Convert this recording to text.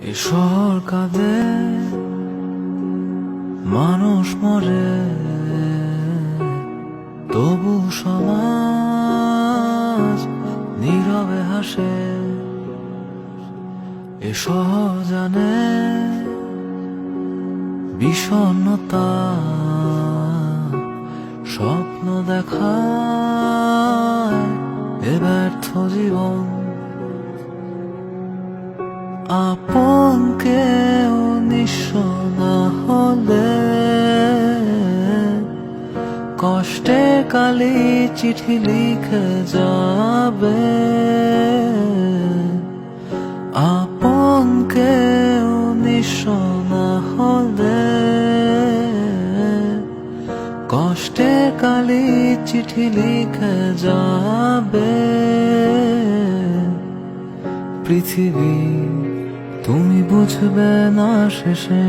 এ শহর কাঁদে, মানুষ মরে, তবু সমাজ নীরবে হাসে। এ শহর জানে বিষণ্ণতা স্বপ্ন দেখায় এ ব্যর্থ জীবন। আপন কেউ নিঃস্ব না হলে কষ্টের কালি চিঠি লিখে যাবে। আপন কেউ নিঃস্ব না হলে কষ্টের কালি চিঠি লিখে যাবে। পৃথিবী তুমি বুঝবে না শেষে।